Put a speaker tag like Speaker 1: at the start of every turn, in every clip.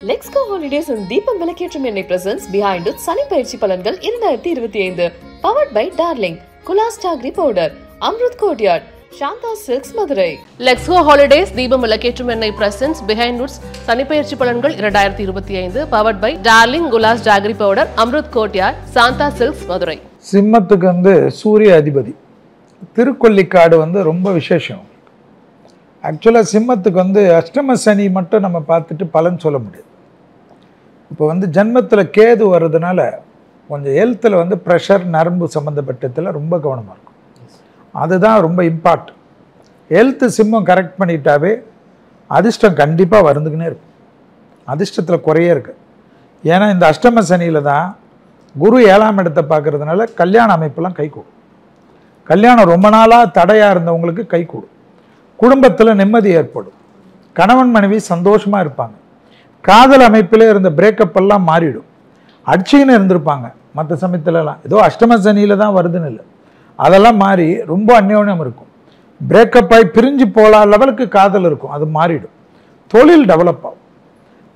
Speaker 1: Let's go holidays and Deepam Velaketram Ennai presents Behind It Sunny Payirchi Palangal 2025 powered by Darling, Kulas Tagri Powder, Amrut Courtyard, Shanta Silks Madurai.
Speaker 2: Let's go holidays Deepam Velaketram Ennai presents Behind It Sunny Payirchi Palangal 2025 powered by Darling, Kulas Tagri Powder, Amrut Courtyard, Shanta Silks Madurai.
Speaker 3: சிம்மத்துக்கு வந்து சூரிய அதிபதி திருக்கொல்லிக்காடு வந்து ரொம்ப விசேஷம். ஆக்சுவலாக சிம்மத்துக்கு வந்து அஷ்டம சனி மட்டும் நம்ம பார்த்துட்டு பலன் சொல்ல முடியாது. இப்போ வந்து ஜன்மத்தில் கேது வர்றதுனால கொஞ்சம் ஹெல்த்தில் வந்து ப்ரெஷர் நரம்பு சம்மந்தப்பட்டதில் ரொம்ப கவனமாக இருக்கும். அதுதான் ரொம்ப இம்பார்ட்டன்ட். ஹெல்த்து சிம்மம் கரெக்ட் பண்ணிட்டாவே அதிர்ஷ்டம் கண்டிப்பாக வந்துக்கினே இருக்கும். அதிர்ஷ்டத்தில் குறையே இருக்குது. ஏன்னா இந்த அஷ்டம சனியில் தான் குரு 7ஆம் இடத்தை பார்க்கறதுனால கல்யாண அமைப்பெல்லாம் கைகூடும். கல்யாணம் ரொம்ப நாளாக தடையாக இருந்தவங்களுக்கு கைகூடும். குடும்பத்தில் நிம்மதி ஏற்படும். கணவன் மனைவி சந்தோஷமாக இருப்பாங்க. காதல் அமைப்பில் இருந்த பிரேக்கப் எல்லாம் மாறிடும். அடிச்சின்னு இருந்திருப்பாங்க மற்ற சமயத்துலலாம், ஏதோ அஷ்டம சனியில் தான் வருதுன்னு இல்லை, அதெல்லாம் மாறி ரொம்ப அந்யோன்யம் இருக்கும். பிரேக்கப் ஆகி பிரிஞ்சு போகலாம் லெவலுக்கு காதல் இருக்கும், அது மாறிடும். தொழில் டெவலப் ஆகும்.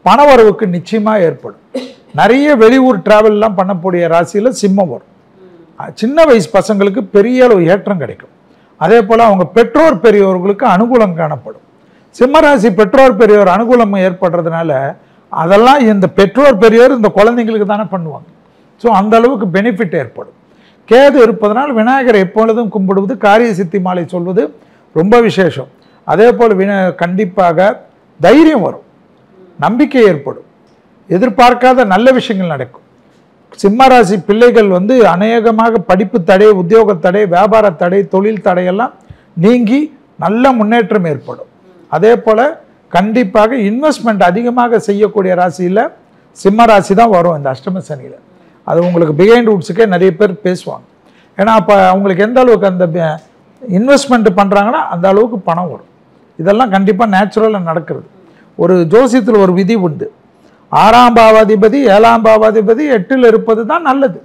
Speaker 3: பண வரவுக்கு நிச்சயமாக ஏற்படும். நிறைய வெளியூர் டிராவல்லாம் பண்ணக்கூடிய ராசியில் சிம்மம் வரும். சின்ன வயசு பசங்களுக்கு பெரிய அளவு ஏற்றம் கிடைக்கும். அதே போல் அவங்க பெற்றோர் பெரியோர்களுக்கு அனுகூலம் காணப்படும். சிம்மராசி பெற்றோர் பெரியோர் அனுகூலம் ஏற்படுறதுனால அதெல்லாம் இந்த பெற்றோர் பெரியோர் இந்த குழந்தைங்களுக்கு தானே பண்ணுவாங்க. ஸோ அந்த அளவுக்கு பெனிஃபிட் ஏற்படும். கேது இருப்பதனால் விநாயகரை எப்பொழுதும் கும்பிடுவது, காரிய சித்தி மாலை சொல்வது ரொம்ப விசேஷம். அதே போல் கண்டிப்பாக தைரியம் வரும், நம்பிக்கை ஏற்படும், எதிர்பார்க்காத நல்ல விஷயங்கள் நடக்கும். சிம்மராசி பிள்ளைகள் வந்து அநேகமாக படிப்பு தடை, உத்தியோக தடை, வியாபார தடை, தொழில் தடையெல்லாம் நீங்கி நல்ல முன்னேற்றம் ஏற்படும். அதே போல் கண்டிப்பாக இன்வெஸ்ட்மெண்ட் அதிகமாக செய்யக்கூடிய ராசியில் சிம்மராசி தான் வரும் இந்த அஷ்டம சனியில். அது உங்களுக்கு பிஹைண்ட் வுட்ஸுக்கே நிறைய பேர் பேசுவாங்க. ஏன்னா அப்போ அவங்களுக்கு எந்த அளவுக்கு அந்த இன்வெஸ்ட்மெண்ட் பண்ணுறாங்கன்னா அந்த அளவுக்கு பணம் வரும். இதெல்லாம் கண்டிப்பாக நேச்சுரலாக நடக்கிறது. ஒரு ஜோசியத்தில் ஒரு விதி உண்டு, 6ஆம் பாவாதிபதி 7ஆம் பாவாதிபதி 8ல் இருப்பது தான் நல்லது.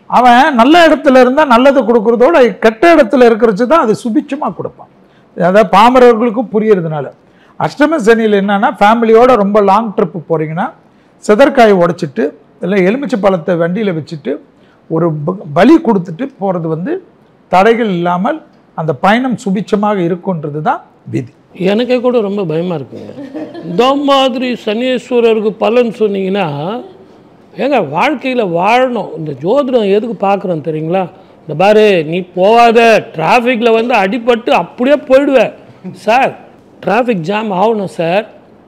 Speaker 3: அவன் நல்ல இடத்துல இருந்தால் நல்லது கொடுக்குறதோட கெட்ட இடத்துல இருக்கிறச்சு தான் அது சுபிட்சமாக கொடுப்பான். அதாவது பாமரர்களுக்கும் புரியறதுனால. அஷ்டம சனியில் என்னன்னா, ஃபேமிலியோட ரொம்ப லாங் ட்ரிப்பு போகிறீங்கன்னா செதற்காயை உடைச்சிட்டு இல்லை எலுமிச்சை பழத்தை வண்டியில் வச்சுட்டு ஒரு பலி கொடுத்துட்டு போகிறது வந்து தடைகள் இல்லாமல் அந்த பயணம் சுபிட்சமாக இருக்குன்றது தான் விதி.
Speaker 4: எனக்கே கூட ரொம்ப பயமாக இருக்குங்க. இந்த மாதிரி சனீஸ்வரருக்கு பலன் சொன்னீங்கன்னா, ஏங்க வாழ்க்கையில் வாழணும். இந்த ஜோதிடம் எதுக்கு பார்க்குறோம் தெரியுங்களா? இந்த பாரு, நீ போகாத, டிராஃபிக்கில் வந்து அடிபட்டு அப்படியே போயிடுவேன் சார். டிராஃபிக் ஜாம் ஆகணும் சார்,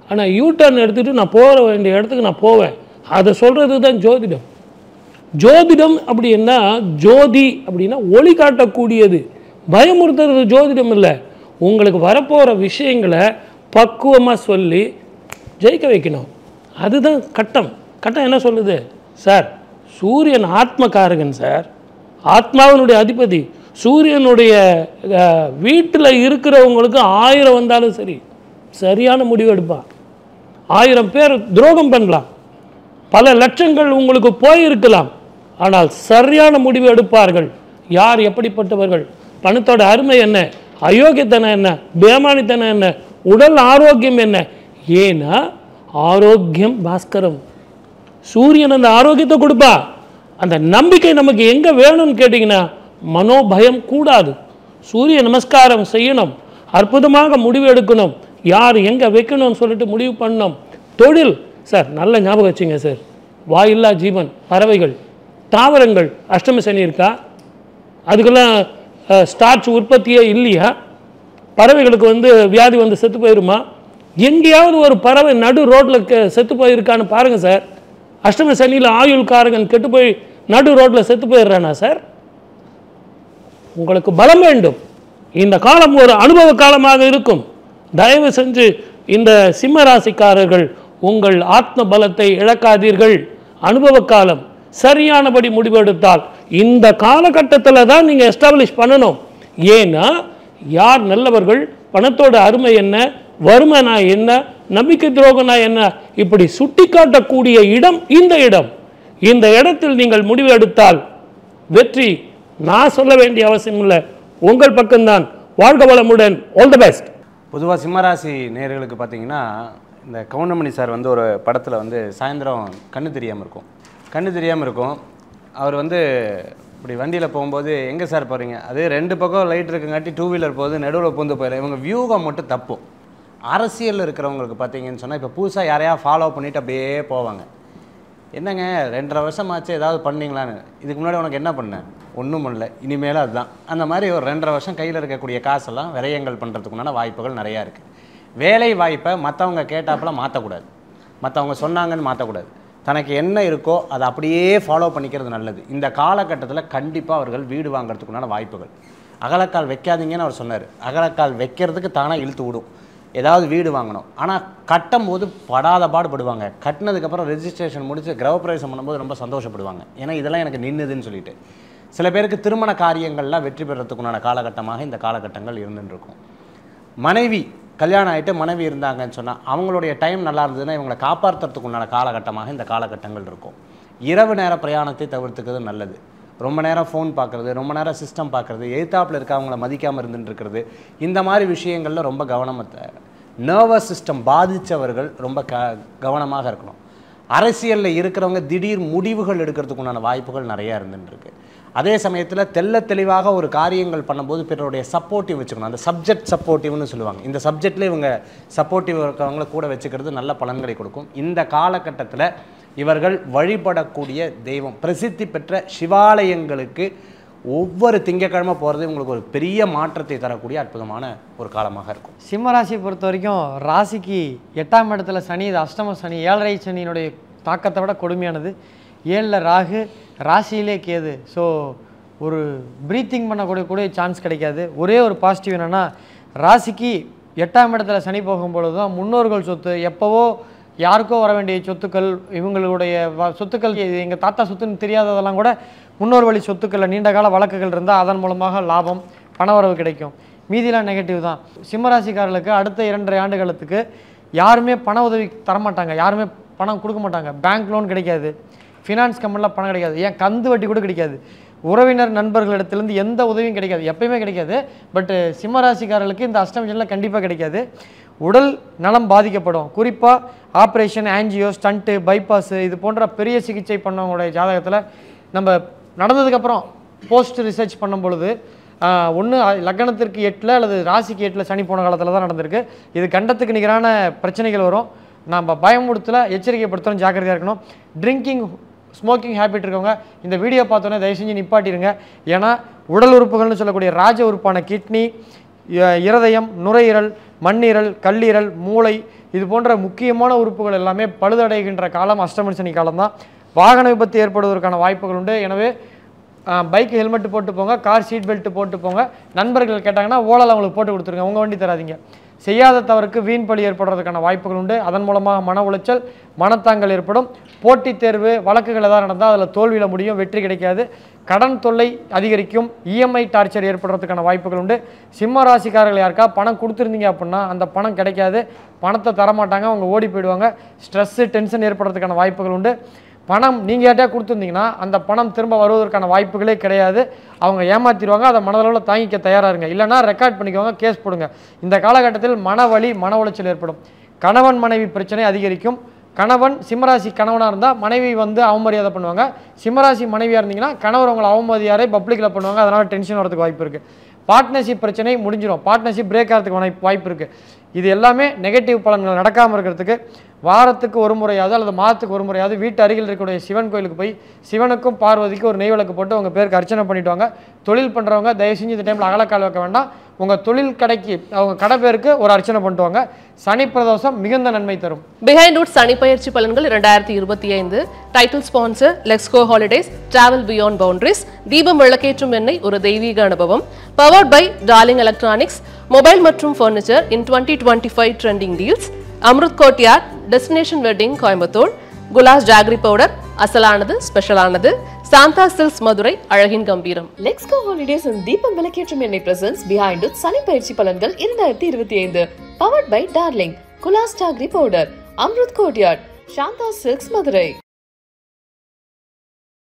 Speaker 4: ஆனால் யூட்டர்ன் எடுத்துகிட்டு நான் போக வேண்டிய இடத்துக்கு நான் போவேன். அதை சொல்கிறது தான் ஜோதிடம். ஜோதிடம் அப்படின்னா, ஜோதி அப்படின்னா ஒளி காட்டக்கூடியது. பயமுறுத்துறது ஜோதிடம் இல்லை. உங்களுக்கு வரப்போகிற விஷயங்களை பக்குவமாக சொல்லி ஜெயிக்க வைக்கணும். அதுதான் கட்டம். கட்டம் என்ன சொல்லுது சார்? சூரியன் ஆத்மகாரகன் சார், ஆத்மாவினுடைய அதிபதி. சூரியனுடைய வீட்டில் இருக்கிறவங்களுக்கு 1000 வந்தாலும் சரி சரியான முடிவு எடுப்பான். 1000 பேர் துரோகம் பண்ணலாம், பல லட்சங்கள் உங்களுக்கு போயிருக்கலாம், ஆனால் சரியான முடிவு எடுப்பார்கள். யார் எப்படிப்பட்டவர்கள், பணத்தோட அருமை என்ன, அயோக்கியத்தனம் என்ன, பேமானித்தனம் என்ன, உடல் ஆரோக்கியம் என்ன. ஏன்னா ஆரோக்கியம் பாஸ்கரம். சூரியன் அந்த ஆரோக்கியத்தை கொடுப்பா. அந்த நம்பிக்கை நமக்கு எங்கே வேணும்னு கேட்டிங்கன்னா, மனோபயம் கூடாது. சூரிய நமஸ்காரம் செய்யணும், அற்புதமாக முடிவு எடுக்கணும், யார் எங்கே வைக்கணும்னு சொல்லிட்டு முடிவு பண்ணணும். தொழில் சார், நல்ல ஞாபகம் வச்சுங்க சார். வாயில்லா ஜீவன், பறவைகள், தாவரங்கள் அஷ்டம சனி இருக்கா? அதுக்கெல்லாம் ஸ்டார்ச் உற்பத்தியே இல்லையா? பறவைகளுக்கு வந்து வியாதி வந்து செத்து போயிருமா? எங்கேயாவது ஒரு பறவை நடு ரோட்டில் செத்து போயிருக்கான்னு பாருங்கள் சார். அஷ்டம சனியில் ஆயுள்காரகன் கெட்டு போய் நடு ரோட்டில் செத்து போயிடுறானா சார்? உங்களுக்கு பலம் வேண்டும். இந்த காலம் ஒரு அனுபவ காலமாக இருக்கும். தயவு செஞ்சு இந்த சிம்ம ராசிக்காரர்கள் உங்கள் ஆத்ம பலத்தை இழக்காதீர்கள். அனுபவ காலம். சரியானபடி முடிவெடுத்தால் இந்த காலகட்டத்தில் தான் நீங்கள் எஸ்டாப்ளிஷ் பண்ணணும். ஏன்னா யார் நல்லவர்கள், பணத்தோட அருமை என்ன, வறுமைனா என்ன, நம்பிக்கை துரோகனா என்ன, இப்படி சுட்டி காட்டக்கூடிய இடம் இந்த இடம். இந்த இடத்தில் நீங்கள் முடிவு எடுத்தால் வெற்றி. நான் சொல்ல வேண்டிய அவசியம் இல்லை, உங்கள் பக்கம்தான். வாழ்க வளமுடன். All the best.
Speaker 5: பொதுவாக சிம்மராசி நேயர்களுக்கு பார்த்தீங்கன்னா இந்த கவுண்டமணி சார் வந்து ஒரு படத்தில் வந்து சாயந்தரம் கண்ணு தெரியாமல் இருக்கும். அவர் வந்து இப்படி வண்டியில் போகும்போது எங்கே சார் போகிறீங்க, அது 2 பக்கம் லைட் இருக்குங்காட்டி 2 வீலர் போகுது, நடுவில் பூந்து போயிடும். இவங்க வியூகம் மட்டும் தப்பும். அரசியலில் இருக்கிறவங்களுக்கு பார்த்தீங்கன்னு சொன்னால் இப்போ புதுசாக யாரையா ஃபாலோ பண்ணிவிட்டு அப்படியே போவாங்க. என்னங்க 2.5 வருஷம் ஆச்சு ஏதாவது பண்ணீங்களான்னு. இதுக்கு முன்னாடி உனக்கு என்ன பண்ணேன், ஒன்றும் பண்ணல, இனிமேல் அதுதான். அந்த மாதிரி ஒரு 2.5 வருஷம் கையில் இருக்கக்கூடிய காசெல்லாம் விரயங்கள் பண்ணுறதுக்குண்டான வாய்ப்புகள் நிறையா இருக்குது. வேலை வாய்ப்பை மற்றவங்க கேட்டாப்பெல்லாம் மாற்றக்கூடாது, மற்றவங்க சொன்னாங்கன்னு மாற்றக்கூடாது. தனக்கு என்ன இருக்கோ அதை அப்படியே ஃபாலோ பண்ணிக்கிறது நல்லது. இந்த காலகட்டத்தில் கண்டிப்பாக அவர்கள் வீடு வாங்கிறதுக்குண்டான வாய்ப்புகள். அகலக்கால் வைக்காதீங்கன்னு அவர் சொன்னார். அகலக்கால் வைக்கிறதுக்கு தானாக இழுத்து விடும். ஏதாவது வீடு வாங்கணும், ஆனால் கட்டும் போது படாத பாடுபடுவாங்க. கட்டினதுக்கப்புறம் ரெஜிஸ்ட்ரேஷன் முடிச்சு கிரகப்பிரவேசம் பண்ணும்போது ரொம்ப சந்தோஷப்படுவாங்க. ஏன்னா இதெல்லாம் எனக்கு நின்றுதுன்னு சொல்லிட்டு. சில பேருக்கு திருமண காரியங்கள்லாம் வெற்றி பெறத்துக்குண்டான காலகட்டமாக இந்த காலகட்டங்கள் இருந்துருக்கும். மனைவி கல்யாணம் ஆகிட்டு மனைவி இருந்தாங்கன்னு சொன்னால் அவங்களுடைய டைம் நல்லா இருந்ததுன்னா இவங்களை காப்பாற்றுறதுக்கு உண்டான காலகட்டமாக இந்த காலகட்டங்கள் இருக்கும். இரவு நேர பிரயாணத்தை தவிர்த்துக்கிறது நல்லது. ரொம்ப நேரம் ஃபோன் பார்க்குறது, ரொம்ப நேரம் சிஸ்டம் பார்க்குறது, எதிர்த்தாப்பில் இருக்க அவங்கள மதிக்காமல் இருந்துட்டு இருக்கிறது, இந்த மாதிரி விஷயங்களில் ரொம்ப கவனமாக. நர்வஸ் சிஸ்டம் பாதித்தவர்கள் ரொம்ப கவனமாக இருக்கணும். அரசியலில் இருக்கிறவங்க திடீர் முடிவுகள் எடுக்கிறதுக்கு உண்டான வாய்ப்புகள் நிறையா இருந்துருக்கு. அதே சமயத்தில் தெள்ள தெளிவாக ஒரு காரியங்கள் பண்ணும்போது பிறருடைய சப்போர்ட்டிவ் வச்சுக்கணும். அந்த சப்ஜெக்ட் சப்போர்ட்டிவ்னு சொல்லுவாங்க. இந்த சப்ஜெக்டில் இவங்க சப்போர்ட்டிவ் இருக்கிறவங்கள கூட வச்சுக்கிறது நல்ல பலன்களை கொடுக்கும். இந்த காலகட்டத்தில் இவர்கள் வழிபடக்கூடிய தெய்வம் பிரசித்தி பெற்ற சிவாலயங்களுக்கு ஒவ்வொரு திங்கக்கிழமை போகிறது உங்களுக்கு ஒரு பெரிய மாற்றத்தை தரக்கூடிய அற்புதமான ஒரு காலமாக இருக்கும்.
Speaker 6: சிம்மராசி பொறுத்த வரைக்கும் ராசிக்கு 8ஆம் இடத்துல சனி, இது அஷ்டம சனி, 7.5 சனியினுடைய தாக்கத்தை விட கொடுமையானது. 7ல் ராகு, ராசியிலே கேது. ஸோ ஒரு ப்ரீத்திங் பண்ணக்கூடிய சான்ஸ் கிடைக்காது. ஒரே ஒரு பாசிட்டிவ் என்னென்னா, ராசிக்கு 8ஆம் இடத்துல சனி போகும்பொழுது தான் முன்னோர்கள் சொத்து, எப்போவோ யாருக்கோ வர வேண்டிய சொத்துக்கள், இவங்களுடைய சொத்துக்கள், எங்கள் தாத்தா சொத்துன்னு தெரியாததெல்லாம் கூட முன்னோர் வழி சொத்துக்களில் நீண்ட கால வழக்குகள் இருந்தால் அதன் மூலமாக லாபம், பணவரவு கிடைக்கும். மீதிலாம் நெகட்டிவ் தான். சிம்மராசிக்காரர்களுக்கு அடுத்த 2.5 ஆண்டுகளுக்கு யாருமே பண உதவி தரமாட்டாங்க, யாருமே பணம் கொடுக்க மாட்டாங்க. பேங்க் லோன் கிடைக்காது, ஃபினான்ஸ் கம்பெனியில் பணம் கிடைக்காது, ஏன் கந்து வட்டி கூட கிடைக்காது. உறவினர் நண்பர்களிடத்துலேருந்து எந்த உதவியும் கிடைக்காது, எப்பயுமே கிடைக்காது. பட்டு சிம்மராசிக்காரர்களுக்கு இந்த அஷ்டமத்தில் கண்டிப்பாக கிடைக்காது. உடல் நலம் பாதிக்கப்படும். குறிப்பாக ஆப்ரேஷன், ஆன்ஜியோ, ஸ்டண்ட்டு, பைபாஸு இது போன்ற பெரிய சிகிச்சை பண்ணவங்களுடைய ஜாதகத்தில் நம்ம நடந்ததுக்கப்புறம் போஸ்ட் ரிசர்ச் பண்ணும் பொழுது ஒன்று லக்னத்திற்கு 8ல் அல்லது ராசிக்கு 8ல் சனி போன காலத்தில் தான் நடந்திருக்கு. இது கண்டத்துக்கு நிகரான பிரச்சனைகள் வரும். நம்ம பயமுடுத்தல, எச்சரிக்கைப்படுத்தணும், ஜாக்கிரதையாக இருக்கணும். ட்ரிங்கிங், ஸ்மோக்கிங் ஹேபிட் இருக்கவங்க இந்த வீடியோ பார்த்தோன்னே தயவு செஞ்சு நிப்பாட்டிடுங்க. ஏன்னா உடல் உறுப்புகள்னு சொல்லக்கூடிய ராஜ உறுப்பான கிட்னி, இருதயம், நுரையீரல், மண்ணீரல், கல்லீரல், மூளை இது போன்ற முக்கியமான உறுப்புகள் எல்லாமே பழுதடைகின்ற காலம் அஷ்டம சனி காலம்தான். வாகன விபத்து ஏற்படுவதற்கான வாய்ப்புகள் உண்டு. எனவே பைக் ஹெல்மெட் போட்டு போங்க, கார் சீட் பெல்ட் போட்டு போங்க. நண்பர்கள் கேட்டாங்கன்னா ஓலால் அவங்களுக்கு போட்டு கொடுத்துருங்க, உங்கள் வண்டி தராதிங்க. செய்யாத தவறுக்கு வீண் பழி ஏற்படுறதுக்கான வாய்ப்புகள் உண்டு. அதன் மூலமாக மன உளைச்சல், மனத்தாங்கல் ஏற்படும். போட்டித் தேர்வு வழக்குகள் ஏதாவது நடந்தால் அதில் தோல்வியில் முடியும், வெற்றி கிடைக்காது. கடன் தொல்லை அதிகரிக்கும், இஎம்ஐ டார்ச்சர் ஏற்படுறதுக்கான வாய்ப்புகள் உண்டு. சிம்ம ராசிக்காரர்கள் யாருக்கா பணம் கொடுத்துருந்தீங்க அப்படின்னா அந்த பணம் கிடைக்காது, பணத்தை தரமாட்டாங்க, அவங்க ஓடி போயிடுவாங்க. ஸ்ட்ரெஸ்ஸு, டென்ஷன் ஏற்படுறதுக்கான வாய்ப்புகள் உண்டு. பணம் நீங்கள் யார்ட்டா கொடுத்துருந்தீங்கன்னா அந்த பணம் திரும்ப வருவதற்கான வாய்ப்புகளே கிடையாது. அவங்க ஏமாற்றிடுவாங்க. அதை மனதளவில் தாங்கிக்க தயாராக இருங்க. இல்லைனா ரெக்கார்ட் பண்ணிக்கோங்க, கேஸ் போடுங்க. இந்த காலகட்டத்தில் மனவலி, மன உளைச்சல் ஏற்படும். கணவன் மனைவி பிரச்சனை அதிகரிக்கும். கணவன் சிம்மராசி கணவனாக இருந்தால் மனைவி அவமரியாதை பண்ணுவாங்க. சிம்மராசி மனைவியாக இருந்தீங்கன்னா கணவர் உங்களை அவமரியாதை பப்ளிக்கில் பண்ணுவாங்க. அதனால் டென்ஷன் வரதுக்கு வாய்ப்பு இருக்குது. பார்ட்னர்ஷிப் பிரச்சனை முடிஞ்சிடும், பார்ட்னர்ஷிப் பிரேக் ஆகிறதுக்கு வாய்ப்பு இருக்குது. இது எல்லாமே நெகட்டிவ் பலன்கள் நடக்காமல் இருக்கிறதுக்கு வாரத்துக்கு ஒரு முறையாவது அல்லது மாதத்துக்கு ஒரு முறையாவது வீட்டு அருகில் இருக்கக்கூடிய சிவன் கோயிலுக்கு போய் சிவனுக்கும் பார்வதிக்கும் ஒரு நெய் விளக்கு போட்டு உங்கள் பேருக்கு அர்ச்சனை பண்ணிட்டு வாங்க. தொழில் பண்ணுறவங்க தயவு செஞ்சு இந்த டைமில் அகலக்கால் வைக்க வேண்டாம். உங்கள் தொழில் கடைக்கு அவங்க கடை பேருக்கு ஒரு அர்ச்சனை பண்ணிட்டு வாங்க. சனி பிரதோஷம் மிகுந்த நன்மை தரும்.
Speaker 2: பிஹைண்ட் ரூட்ஸ் சனி பயிற்சி பலன்கள் 2025. Title sponsor Lexco holidays, travel beyond boundaries, தீபம் விளக்கேற்றும் எண்ணெய் ஒரு தெய்வீக அனுபவம், powered by Darling electronics, mobile மற்றும் furniture in 2025 trending deals, Amrut courtyard, destination wedding Coimbatore, குலாஸ் ஜாகரி பவுடர், அசலானது ஸ்பெஷலானது, சாந்தா சில்க்ஸ் மதுரை, அழகின் கம்பீரம்.
Speaker 1: லெக்ஸ்கோ ஹாலிடேஸ் அண்ட் தீபம் விளக்கேற்றும் எண்ணெய் பிரசன்ஸ் பிஹைண்ட் இட் சனி பயிற்சி பலன்கள் 2025. பவர்ட் பை டார்லிங், குலாஸ் jaggery powder, Amrut courtyard, Santha silks Madurai.